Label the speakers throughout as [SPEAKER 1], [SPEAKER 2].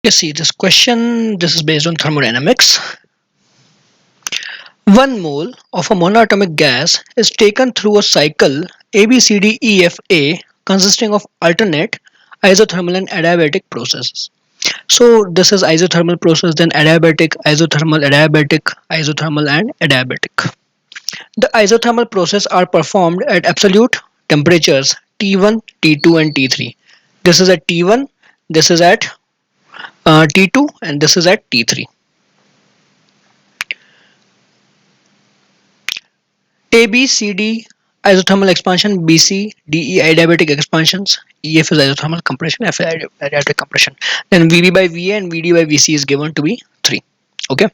[SPEAKER 1] You see this question, this is based on thermodynamics. 1 mole of a monoatomic gas is taken through a cycle ABCDEFA consisting of alternate isothermal and adiabatic processes. So this is isothermal process, then adiabatic, isothermal, adiabatic, isothermal and adiabatic. The isothermal process are performed at absolute temperatures T1, T2 and T3. This is at T1, this is at T2 and this is at T3. A, B, C, D isothermal expansion, B, C, D, E adiabatic expansions, E, F is isothermal compression, F is adiabatic compression. Then V B by V A and V D by V C is given to be 3. Okay,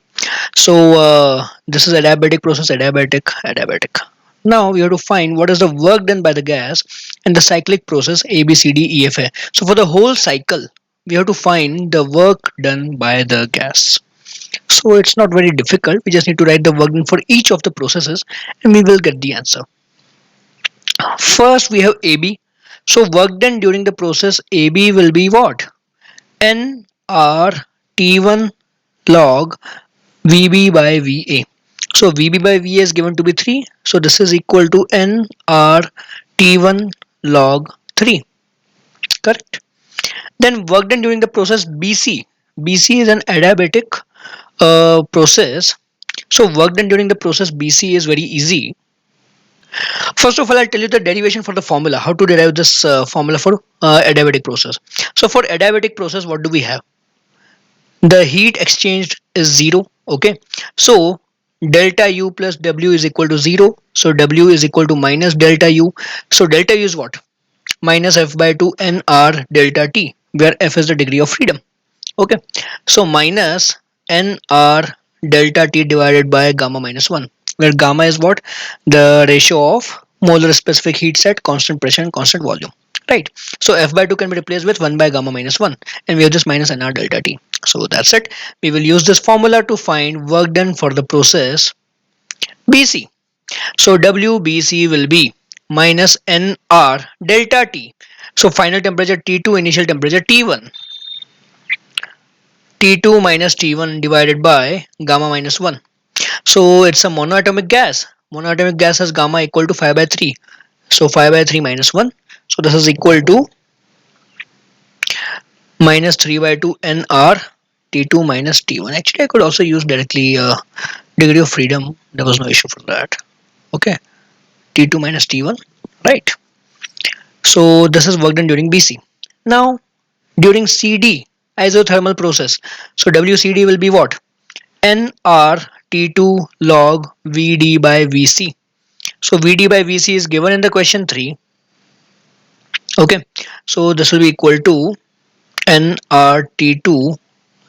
[SPEAKER 1] so this is adiabatic process, adiabatic, adiabatic. Now we have to find what is the work done by the gas in the cyclic process A, B, C, D, E, F, A. So for the whole cycle, we have to find the work done by the gas. So it's not very difficult. We just need to write the work done for each of the processes and we will get the answer. First we have AB. So work done during the process AB will be what? N R T1 log VB by VA. So VB by VA is given to be 3. So this is equal to N R T1 log 3. Correct. Then work done during the process BC. BC is an adiabatic process. So work done during the process BC is very easy. First of all, I'll tell you the derivation for the formula, how to derive this formula for adiabatic process. So for adiabatic process, what do we have? The heat exchanged is 0. Okay. So delta U plus W is equal to 0. So W is equal to minus delta U. So delta U is what? Minus F by 2 NR delta T, where F is the degree of freedom. Okay. So minus NR delta T divided by gamma minus 1, where gamma is what? The ratio of molar specific heats at constant pressure and constant volume. Right. So F by 2 can be replaced with 1 by gamma minus 1 and we have just minus NR delta T. So that's it. We will use this formula to find work done for the process BC. So WBC will be minus NR delta T. So final temperature T2, initial temperature T1. T2 minus T1 divided by gamma minus 1. So it's a monoatomic gas. Monoatomic gas has gamma equal to 5 by 3. So 5 by 3 minus 1. So this is equal to minus 3 by 2 NR T2 minus T1. Actually, I could also use directly degree of freedom. There was no issue for that. Okay. T2 minus T1. Right. So this is work done during BC. Now during CD, isothermal process. So WCD will be what? nRT2 log VD by VC. So VD by VC is given in the question 3. Okay. So this will be equal to nRT2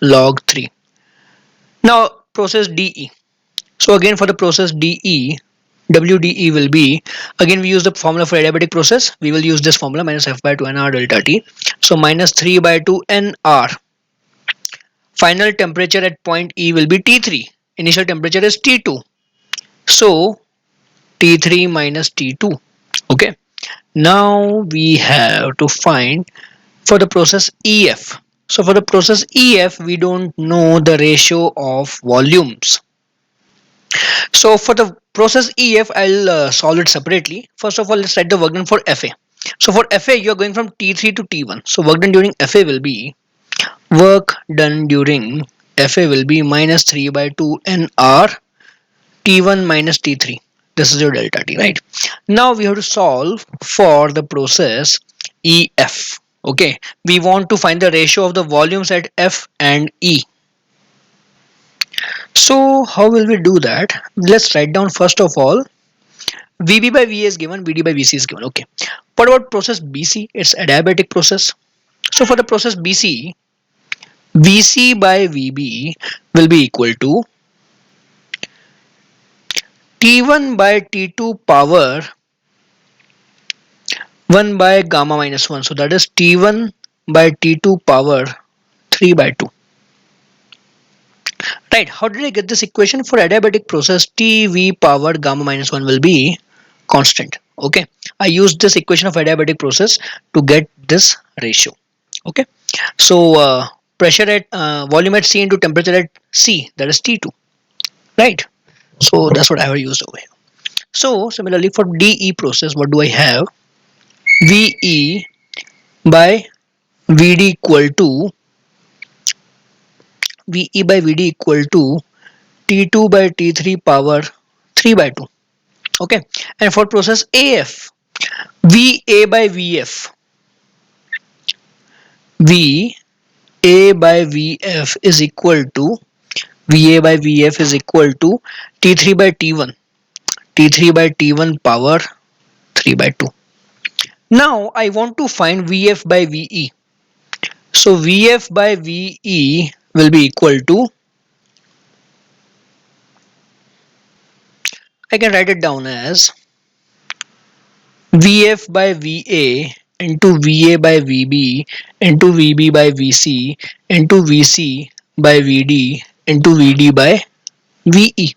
[SPEAKER 1] log 3. Now process DE. So again for the process DE, WDE will be, again we use the formula for adiabatic process. We will use this formula minus F by 2 NR delta T. So minus 3 by 2 NR. Final temperature at point E will be T3. Initial temperature is T2. So T3 minus T2. Okay. Now we have to find for the process EF. So for the process EF, we don't know the ratio of volumes. So for the process EF, I'll solve it separately. First of all, let's write the work done for FA. So for FA, you're going from T3 to T1. So work done during FA will be, work done during FA will be minus 3 by 2 NR T1 minus T3. This is your delta T, right? Now we have to solve for the process EF. Okay, we want to find the ratio of the volumes at F and E. So how will we do that? Let's write down first of all VB by VA is given, VD by VC is given. Okay, what about process BC? It's adiabatic process. So for the process BC, VC by VB will be equal to T1 by T2 power 1 by gamma minus 1. So that is T1 by T2 power 3 by 2. Right. How did I get this equation? For adiabatic process, TV power gamma minus 1 will be constant. Okay. I used this equation of adiabatic process to get this ratio. Okay. So pressure at volume at C into temperature at C, that is T2, right? So that's what I have used over here. So similarly for DE process, what do I have? VE by VD equal to VE by VD equal to T2 by T3 power 3 by 2. Okay, and for process AF, VA by VF, VA by VF is equal to VA by VF is equal to T3 by T1, T3 by T1 power 3 by 2. Now I want to find VF by VE. So VF by VE will be equal to, I can write it down as VF by VA into VA by VB into VB by VC into VC by VD into VD by VE.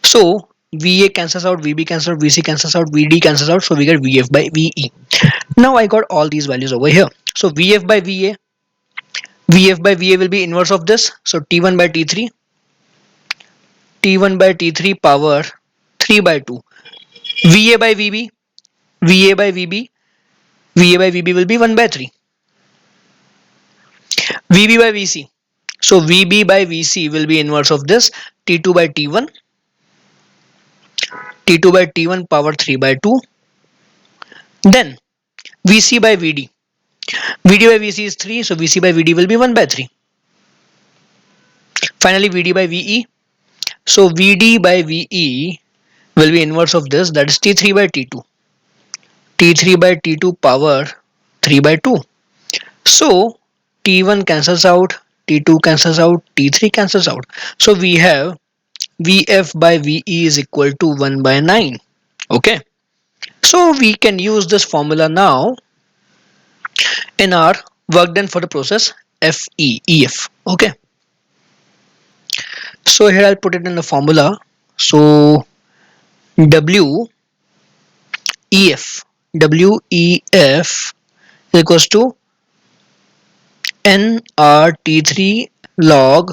[SPEAKER 1] So VA cancels out, VB cancels out, VC cancels out, VD cancels out, so we get VF by VE. Now I got all these values over here. So VF by VA, VF by VA will be inverse of this. So T1 by T3, T1 by T3 power 3 by 2. VA by VB, VA by VB, VA by VB will be 1 by 3. VB by VC. So VB by VC will be inverse of this, T2 by T1, T2 by T1 power 3 by 2. Then VC by VD. VD by VC is 3, so VC by VD will be 1 by 3. Finally VD by VE. So VD by VE will be inverse of this, that is T3 by T2. T3 by T2 power 3 by 2. So T1 cancels out, T2 cancels out, T3 cancels out. So we have VF by VE is equal to 1 by 9. Okay. So we can use this formula now in our work done for the process FEEF. Okay. So here I'll put it in the formula. So WEF equals to nRT3 log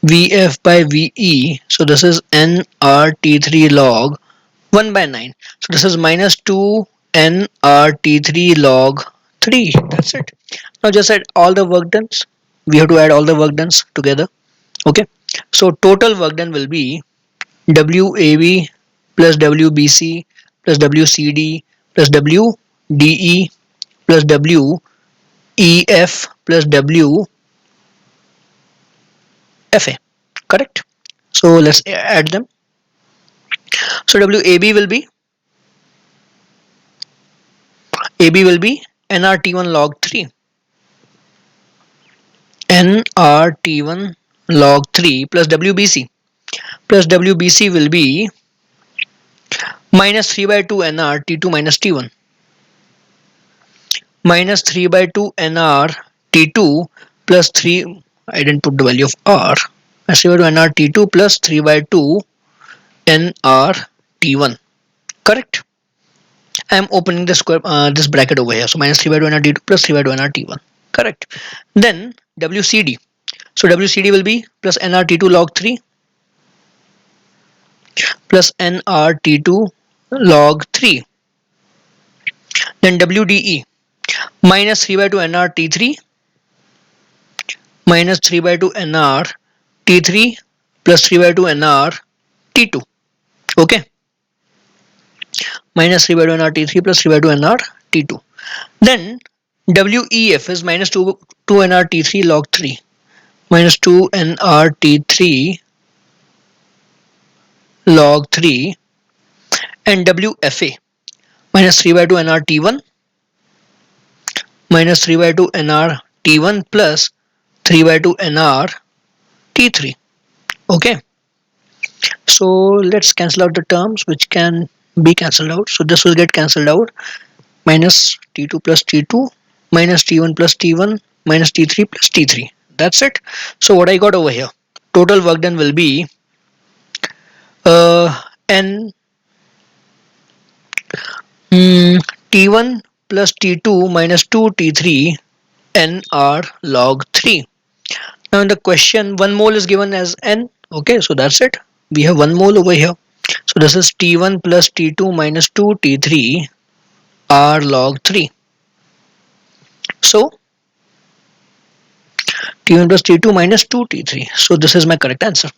[SPEAKER 1] VF by VE. So this is nRT3 log 1 by 9. So this is minus 2 nRT3 log 3. That's it. Now just add all the work done. We have to add all the work done together. Okay. So total work done will be WAB plus WBC plus WCD plus WDE plus WEF plus WFA. Correct? So let's add them. So AB will be nRT1 log 3. nRT1 log 3 plus WBC. Plus WBC will be minus 3 by 2 NR T2 minus T1. Minus 3 by 2 NR T2 plus 3. I didn't put the value of R. Minus 3 by 2 NR T2 plus 3 by 2 NR T1. Correct? I am opening the square this bracket over here. So minus 3 by 2 NR T2 plus 3 by 2 NR T1. Correct. Then WCD. So WCD will be plus NR T2 log 3 plus nRT2 log 3. Then WDE minus 3 by 2 nRT3 minus 3 by 2 nRT3 plus 3 by 2 nRT2. Okay. Minus 3 by 2 nRT3 plus 3 by 2 nRT2. Then WEF is minus 2 nRT3 log 3 minus 2 nRT3 log 3 and WFA minus 3 by 2 nRT1 minus 3 by 2 nRT1 plus 3 by 2 nRT3. Okay. So let's cancel out the terms which can be cancelled out. So this will get cancelled out. Minus T2 plus T2 minus T1 plus T1 minus T3 plus T3. That's it. So what I got over here, total work done will be n T1 plus T2 minus 2 T3 N R log 3. Now in the question 1 mole is given as N. Okay, so that's it. We have 1 mole over here. So this is T1 plus T2 minus 2 T3 R log 3. So T1 plus T2 minus 2 T3. So this is my correct answer.